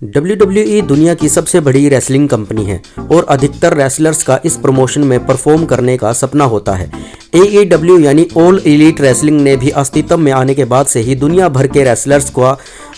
WWE दुनिया की सबसे बड़ी रेसलिंग कंपनी है और अधिकतर रेसलर्स का इस प्रमोशन में परफॉर्म करने का सपना होता है। AEW यानी ऑल एलीट रेसलिंग ने भी अस्तित्व में आने के बाद से ही दुनिया भर के रेसलर्स को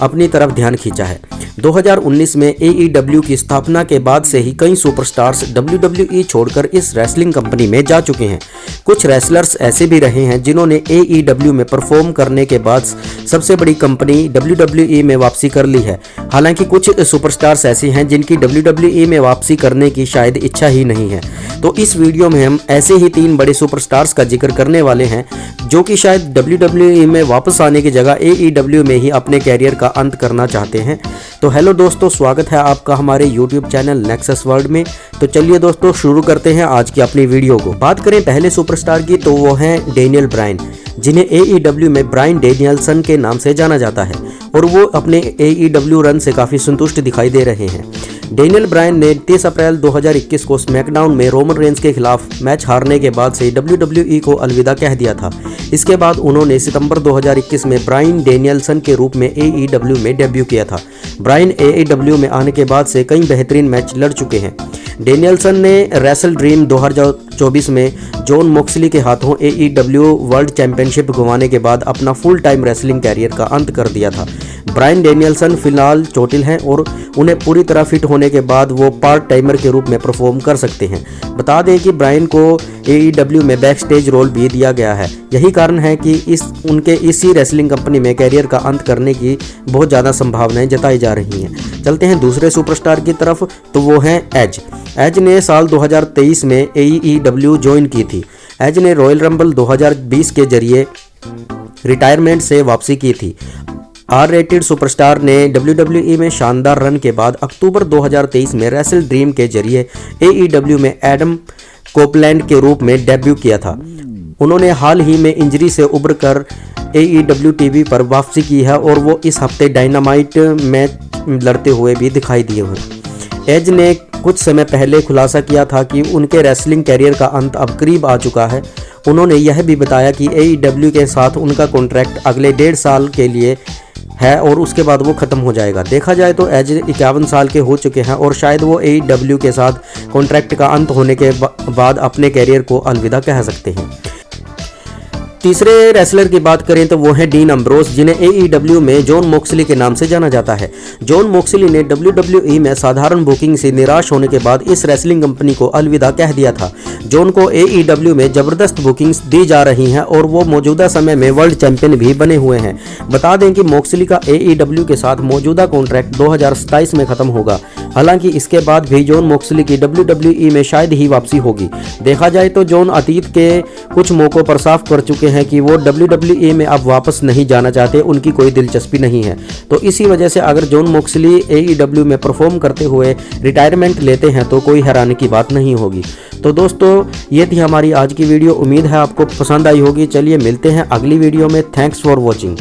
अपनी तरफ ध्यान खींचा है। 2019 में AEW की स्थापना के बाद से ही कई सुपरस्टार्स WWE छोड़कर इस रेसलिंग कंपनी में जा चुके हैं। कुछ रेसलर्स ऐसे भी रहे हैं जिन्होंने AEW में परफॉर्म करने के बाद सबसे बड़ी कंपनी WWE में वापसी कर ली है। हालांकि कुछ सुपरस्टार्स ऐसे हैं जिनकी WWE में वापसी करने की शायद इच्छा ही नहीं है। तो इस वीडियो में हम ऐसे ही 3 बड़े सुपरस्टार्स का जिक्र करने वाले हैं जो कि शायद WWE में वापस आने की जगह AEW में ही अपने कैरियर का अंत करना चाहते हैं। तो हेलो दोस्तों, स्वागत है आपका हमारे YouTube चैनल नेक्सस वर्ल्ड में। तो चलिए दोस्तों, शुरू करते हैं आज की अपनी वीडियो को। बात करें पहले सुपरस्टार की तो वो हैं डेनियल ब्रायन, जिन्हें AEW में ब्रायन डेनियलसन के नाम से जाना जाता है और वो अपने AEW रन से काफ़ी संतुष्ट दिखाई दे रहे हैं। डेनियल ब्रायन ने 30 अप्रैल 2021 को स्मैकडाउन में रोमन रेंज के खिलाफ मैच हारने के बाद से WWE को अलविदा कह दिया था। इसके बाद उन्होंने सितंबर 2021 में ब्रायन डेनियलसन के रूप में AEW में डेब्यू किया था। ब्रायन AEW में आने के बाद से कई बेहतरीन मैच लड़ चुके हैं। डेनियलसन ने रेसल ड्रीम 2024 में जॉन मोक्सली के हाथों AEW वर्ल्ड चैंपियनशिप गंवाने के बाद अपना फुल टाइम रेसलिंग कैरियर का अंत कर दिया था। ब्रायन डेनियलसन फिलहाल चोटिल हैं और उन्हें पूरी तरह फिट होने के बाद वो पार्ट टाइमर के रूप में परफॉर्म कर सकते हैं। बता दें कि ब्रायन को AEW में बैक स्टेज रोल भी दिया गया है। यही कारण है कि उनके इसी रेसलिंग कंपनी में कैरियर का अंत करने की बहुत ज़्यादा संभावनाएं जताई जा रही हैं। चलते हैं दूसरे सुपरस्टार की तरफ, तो वो हैं एज। एज ने साल 2023 में AEW ज्वाइन की थी। एज ने रॉयल रंबल 2020 के जरिए रिटायरमेंट से वापसी की थी। R-रेटेड सुपरस्टार ने WWE में शानदार रन के बाद अक्टूबर 2023 में रेसल ड्रीम के जरिए AEW में एडम कोपलैंड के रूप में डेब्यू किया था। उन्होंने हाल ही में इंजरी से उबर कर AEW टीवी पर वापसी की है और वो इस हफ्ते डायनामाइट मैच लड़ते हुए भी दिखाई दिए हुए। एज ने कुछ समय पहले खुलासा किया था कि उनके रेसलिंग कैरियर का अंत अब करीब आ चुका है। उन्होंने यह भी बताया कि AEW के साथ उनका कॉन्ट्रैक्ट अगले 1.5 साल के लिए है और उसके बाद वो ख़त्म हो जाएगा। देखा जाए तो एज 51 साल के हो चुके हैं और शायद वो AEW के साथ कॉन्ट्रैक्ट का अंत होने के बाद अपने कैरियर को अलविदा कह सकते हैं। तीसरे रेसलर की बात करें तो वो है डीन अम्ब्रोस, जिन्हें AEW में जॉन मोक्सली के नाम से जाना जाता है। जॉन मोक्सली ने WWE में साधारण बुकिंग से निराश होने के बाद इस रेसलिंग कंपनी को अलविदा कह दिया था। जॉन को AEW में ज़बरदस्त बुकिंग्स दी जा रही हैं और वो मौजूदा समय में वर्ल्ड चैंपियन भी बने हुए हैं। बता दें कि मोक्सली का AEW के साथ मौजूदा कॉन्ट्रैक्ट 2027 में ख़त्म होगा। हालांकि इसके बाद भी जॉन मोक्सली की WWE में शायद ही वापसी होगी। देखा जाए तो जॉन अतीत के कुछ मौक़ों पर साफ कर चुके हैं कि वो WWE में अब वापस नहीं जाना चाहते, उनकी कोई दिलचस्पी नहीं है। तो इसी वजह से अगर जॉन मोक्सली AEW में परफॉर्म करते हुए रिटायरमेंट लेते हैं तो कोई हैरानी की बात नहीं होगी। तो दोस्तों, ये थी हमारी आज की वीडियो। उम्मीद है आपको पसंद आई होगी। चलिए मिलते हैं अगली वीडियो में। Thanks for watching.